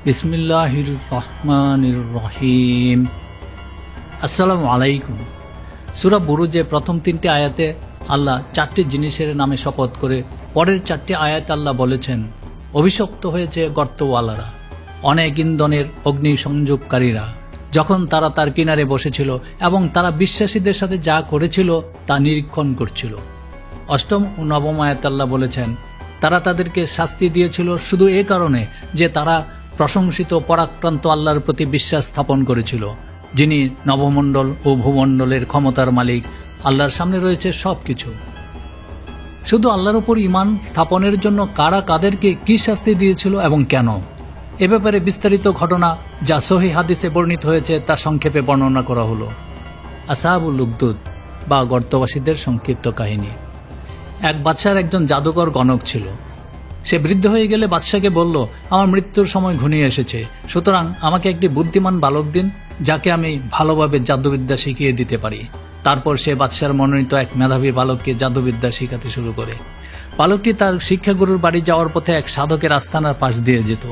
বিসমিল্লাহির রহমানির রহিম। আসসালামু আলাইকুম। সূরা বুরুজে প্রথম 3টি আয়াতে আল্লাহ 4টি জিনিসের নামে শপথ করে পরের 4টি আয়াতে আল্লাহ বলেছেন, অভিশপ্ত হয়েছে গর্তওয়ালারা, অনেক ইন্ধনের অগ্নি সংযোগকারীরা, যখন তারা তার কিনারে বসেছিল এবং তারা বিশ্বাসীদের সাথে যা করেছিল তা নিরীক্ষণ করছিল। অষ্টম ও নবম আয়াতে আল্লাহ বলেছেন, তারা তাদেরকে শাস্তি দিয়েছিল শুধু এ কারণে যে তারা প্রশংসিত পরাক্রান্ত আল্লাহর প্রতি বিশ্বাস স্থাপন করেছিল, যিনি নবমণ্ডল ও ভূমণ্ডলের ক্ষমতার মালিক। আল্লাহর সামনে রয়েছে সবকিছু। শুধু আল্লাহর উপর ঈমান স্থাপনের জন্য কারা কাদেরকে কি শাস্তি দিয়েছিল এবং কেন, এ ব্যাপারে বিস্তারিত ঘটনা যা সহিহ হাদিসে বর্ণিত হয়েছে তা সংক্ষেপে বর্ণনা করা হলো। আসহাবুল উখদুদ বা গর্তবাসীদের সংক্ষিপ্ত কাহিনী। এক বাদশার একজন জাদুকর গণক ছিল। সে বৃদ্ধ হয়ে গেলে বাদশাকে বলল, আমার মৃত্যুর সময় ঘনিয়ে এসেছে, সুতরাং আমাকে একটি বুদ্ধিমান বালক দিন, যাকে আমি ভালোভাবে জাদুবিদ্যা শিখিয়ে দিতে পারি। তারপর সে বাদশার মনোনীত এক মেধাবী বালককে জাদুবিদ্যা শিখাতে শুরু করে। বালকটি তার শিক্ষাগুরুর বাড়ি যাওয়ার পথে এক সাধকের আস্তানার পাশ দিয়ে যেত।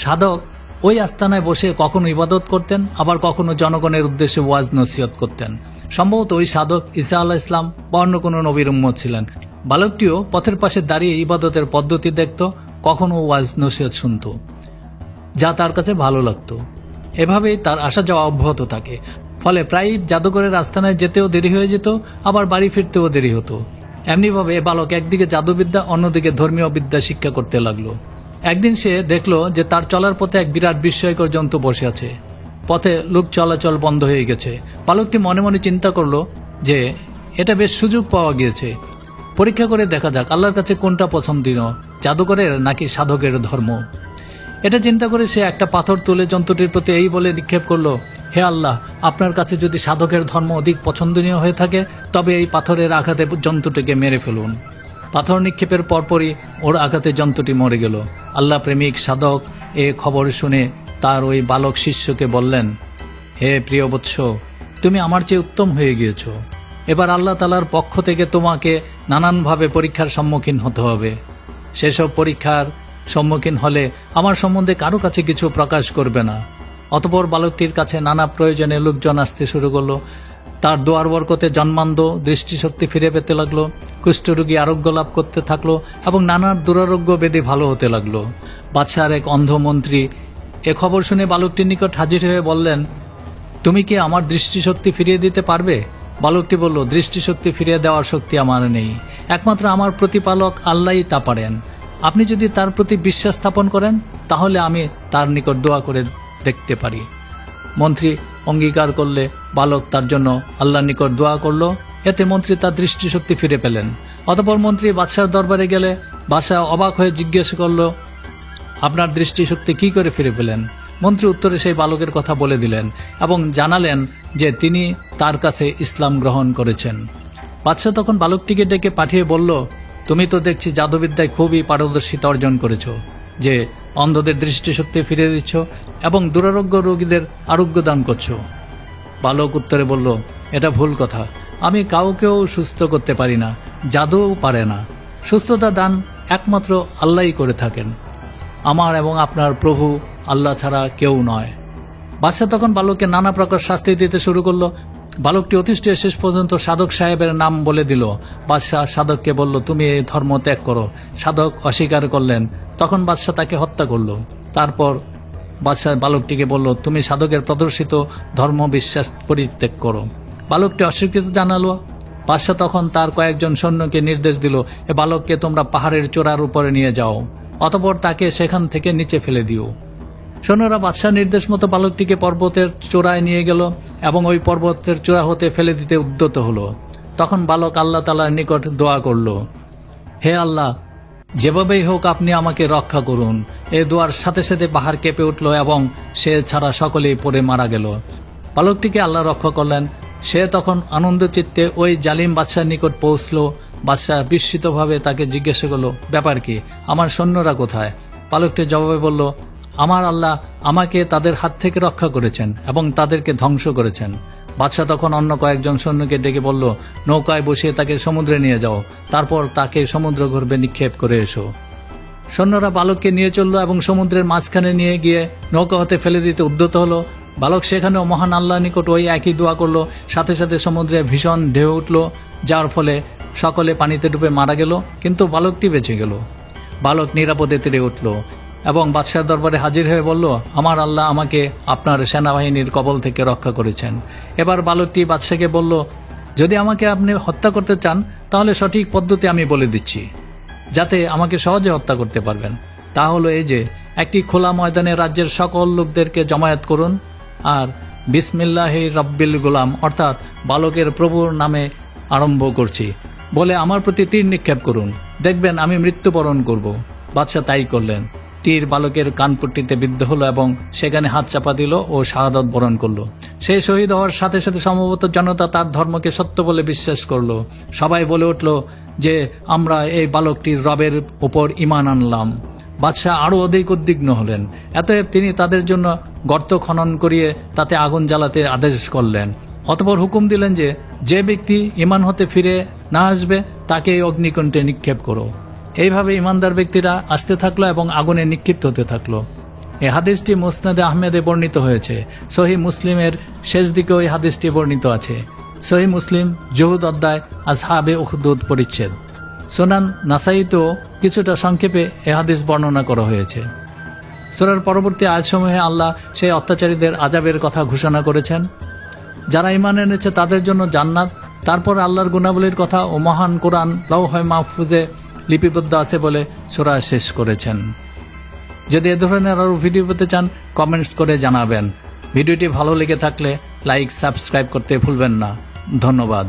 সাধক ওই আস্তানায় বসে কখনো ইবাদত করতেন, আবার কখনো জনগণের উদ্দেশ্যে ওয়াজ নসিহত করতেন। সম্ভবত ওই সাধক ঈসা আলাইহিস ইসলাম বা অন্য কোনো নবীর উম্মত ছিলেন। বালকটিও পথের পাশে দাঁড়িয়ে ইবাদতের পদ্ধতি দেখত, কখনো ওয়াজ নসিহত শুনত, যা তার কাছে ভালো লাগত। এভাবেই তার আসা যাওয়া অব্যাহত থাকে। ফলে প্রায় জাদুঘরের আস্তানায় যেতেও দেরি হয়ে যেত, আবার বাড়ি ফিরতেও দেরি হতো। এমনিভাবে বালক একদিকে জাদুবিদ্যা, অন্যদিকে ধর্মীয় বিদ্যা শিক্ষা করতে লাগলো। একদিন সে দেখলো যে তার চলার পথে এক বিরাট বিস্ময়কর জন্তু বসে আছে। পথে লোক চলাচল বন্ধ হয়ে গেছে। বালকটি মনে মনে চিন্তা করলো যে এটা বেশ সুযোগ পাওয়া গিয়েছে, পরীক্ষা করে দেখা যাক আল্লাহর কাছে কোনটা পছন্দনীয়, জাদুকরের নাকি সাধকের ধর্ম। এটা চিন্তা করে সে একটা পাথর তুলে জন্তুটির প্রতি এই বলে নিক্ষেপ করলো, হে আল্লাহ, আপনার কাছে যদি সাধকের ধর্ম অধিক পছন্দনীয় হয়ে থাকে তবে এই পাথরের আঘাতে জন্তুটিকে মেরে ফেলুন। পাথর নিক্ষেপের পরপরই ওর আঘাতে জন্তুটি মরে গেল। আল্লাহ প্রেমিক সাধক এ খবর শুনে তার ওই বালক শিষ্যকে বললেন, হে প্রিয় বৎস, তুমি আমার চেয়ে উত্তম হয়ে গিয়েছ। এবার আল্লাহ তাআলার পক্ষ থেকে তোমাকে নানানভাবে পরীক্ষার সম্মুখীন হতে হবে। সেসব পরীক্ষার সম্মুখীন হলে আমার সম্বন্ধে কারো কাছে কিছু প্রকাশ করবে না। অতঃপর বালকটির কাছে নানা প্রয়োজনে লোকজন আসতে শুরু করলো। তার দোয়ার বরকতে জন্মান্ধ দৃষ্টিশক্তি ফিরে পেতে লাগলো, কুষ্ঠরোগী আরোগ্য লাভ করতে থাকলো এবং নানা দুরারোগ্য ব্যাধি ভালো হতে লাগলো। বাদশার এক অন্ধ মন্ত্রী এ খবর শুনে বালকটির নিকট হাজির হয়ে বললেন, তুমি কি আমার দৃষ্টিশক্তি ফিরিয়ে দিতে পারবে? বালকটি বলল, দৃষ্টিশক্তি ফিরিয়ে দেওয়ার শক্তি আমার নেই, একমাত্র আমার প্রতিপালক আল্লাহই তা পারেন। আপনি যদি তার প্রতি বিশ্বাস স্থাপন করেন তাহলে আমি তার নিকট দোয়া করে দেখতে পারি। মন্ত্রী অঙ্গীকার করলে বালক তার জন্য আল্লাহর নিকট দোয়া করলো। এতে মন্ত্রী তার দৃষ্টিশক্তি ফিরে পেলেন। অতঃপর মন্ত্রী বাদশার দরবারে গেলে বাদশা অবাক হয়ে জিজ্ঞেস করলো, আপনার দৃষ্টিশক্তি কি করে ফিরে পেলেন? মন্ত্রী উত্তরে সেই বালকের কথা বলে দিলেন এবং জানালেন যে তিনি তার কাছে ইসলাম গ্রহণ করেছেন। বাদশা তখন বালকটিকে ডেকে পাঠিয়ে বলল, তুমি তো দেখছি জাদুবিদ্যায় খুবই পারদর্শিতা অর্জন করেছ, যে অন্ধদের দৃষ্টিশক্তি ফিরে দিচ্ছ এবং দুরারোগ্য রোগীদের আরোগ্য দান করছ। বালক উত্তরে বলল, এটা ভুল কথা, আমি কাউকেও সুস্থ করতে পারি না, জাদুও পারে না। সুস্থতা দান একমাত্র আল্লাহই করে থাকেন, আমার এবং আপনার প্রভু আল্লাহ ছাড়া কেউ নয়। বাদশা তখন বালককে নানা প্রকার শাস্তি দিতে শুরু করলো। বালকটি অতিষ্ঠ শেষ পর্যন্ত সাধক সাহেবের নাম বলে দিল। বাদশাহ সাধককে বলল, তুমি এই ধর্ম ত্যাগ করো। সাধক অস্বীকার করলেন। তখন বাদশাহ তাকে হত্যা করল। তারপর বাদশাহ বালকটিকে বলল, তুমি সাধকের প্রদর্শিত ধর্ম বিশ্বাস পরিত্যাগ করো। বালকটি অস্বীকৃতি জানালো। বাদশাহ তখন তার কয়েকজন সৈন্যকে নির্দেশ দিল, এ বালককে তোমরা পাহাড়ের চূড়ার উপরে নিয়ে যাও, অতঃপর তাকে সেখান থেকে নিচে ফেলে দিও। সৈন্যরা বাদশার নির্দেশ মতো বালকটিকে পর্বতের চূড়ায় নিয়ে গেল এবং ওই পর্বতের চূড়া হতে ফেলে দিতে উদ্যত হলো। তখন বালক আল্লাহ তাআলার নিকট দোয়া করল, হে আল্লাহ, যেভাবেই হোক আপনি আমাকে রক্ষা করুন। এ দোয়ার সাথে সাথে পাহাড় কেঁপে উঠল এবং সে ছাড়া সকলেই পড়ে মারা গেল। বালকটিকে আল্লাহ রক্ষা করলেন। সে তখন আনন্দ চিত্তে ওই জালিম বাদশার নিকট পৌঁছল। বাদশাহ বিস্মিতভাবে তাকে জিজ্ঞাসা করল, ব্যাপার কি, আমার সৈন্যরা কোথায়? বালকটি জবাবে বলল, আমার আল্লাহ আমাকে তাদের হাত থেকে রক্ষা করেছেন এবং তাদেরকে ধ্বংস করেছেন। বাদশাহ তখন অন্য কয়েকজন সৈন্যকে ডেকে বলল, নৌকায় বসিয়ে তাকে সমুদ্রে নিয়ে যাও, তারপর তাকে সমুদ্র গর্ভে নিক্ষেপ করে এসো। সৈন্যরা বালককে নিয়ে চলল এবং সমুদ্রের মাঝখানে নিয়ে গিয়ে নৌকা হতে ফেলে দিতে উদ্যত হলো। বালক সেখানেও মহান আল্লাহর নিকট ওই একই দোয়া করলো। সাথে সাথে সমুদ্রে ভীষণ ঢেউ উঠল, যার ফলে সকলে পানিতে ডুবে মারা গেল, কিন্তু বালকটি বেঁচে গেল। বালক নিরাপদে তীরে উঠল এবং বাদশার দরবারে হাজির হয়ে বলল, আমার আল্লাহ আমাকে আপনার সেনাবাহিনীর কবল থেকে রক্ষা করেছেন। এবার বালকটি বাদশাকে বলল, যদি আমাকে আপনি হত্যা করতে চান তাহলে সঠিক পদ্ধতি আমি বলে দিচ্ছি, যাতে আমাকে সহজে হত্যা করতে পারবেন। তা হলো এই যে, একটি খোলা ময়দানে রাজ্যের সকল লোকদেরকে জমায়েত করুন আর বিসমিল্লাহি রব্বিল গোলাম অর্থাৎ বালকের প্রভুর নামে আরম্ভ করছি বলে আমার প্রতি তীর নিক্ষেপ করুন, দেখবেন আমি মৃত্যুবরণ করব। বাদশাহ তাই করলেন। তীর বালকের কানপট্টিতে বিদ্ধ হলো এবং সেখানে হাত চাপা দিল ও শাহাদত বরণ করল। সে শহীদ হওয়ার সাথে সাথে সমবেত জনতা তার ধর্মকে সত্য বলে বিশ্বাস করল। সবাই বলে উঠল যে আমরা এই বালকটির রবের উপর ঈমান আনলাম। বাদশাহ আরো অধিক উদ্বিগ্ন হলেন। এতএব তিনি তাদের জন্য গর্ত খনন করিয়ে তাতে আগুন জ্বালাতে আদেশ করলেন। অতঃপর হুকুম দিলেন যে, যে ব্যক্তি ঈমান হতে ফিরে না আসবে তাকে এই অগ্নিকুণ্ডে নিক্ষেপ করো। এইভাবে ঈমানদার ব্যক্তিরা আসতে থাকলো এবং আগুনে নিক্ষিপ্ত হতে থাকলো। এই হাদিসটি মুসনাদে আহমেদে বর্ণিত হয়েছে। সহিহ মুসলিমের শেষ দিকেও এই হাদিসটি বর্ণিত আছে। সহিহ মুসলিম জুহুদ অধ্যায় আসহাবে উখদুদ পরিচ্ছেদ। সুনান নাসাইতেও কিছুটা সংক্ষেপে এ হাদিস বর্ণনা করা হয়েছে। সূরার পরবর্তী আয়াতসমূহে আল্লাহ সেই অত্যাচারীদের আযাবের কথা ঘোষণা করেছেন। যারা ঈমান এনেছে তাদের জন্য জান্নাত, তারপর আল্লাহর গুণাবলীর কথা ও মহান কোরআন লাওহে মাহফুজে লিপিবদ্ধ আছে বলে সূরা শেষ করেছেন। যদি এ ধরনের আরো ভিডিও পেতে চান কমেন্টস করে জানাবেন। ভিডিওটি ভালো লেগে থাকলে লাইক সাবস্ক্রাইব করতে ভুলবেন না। ধন্যবাদ।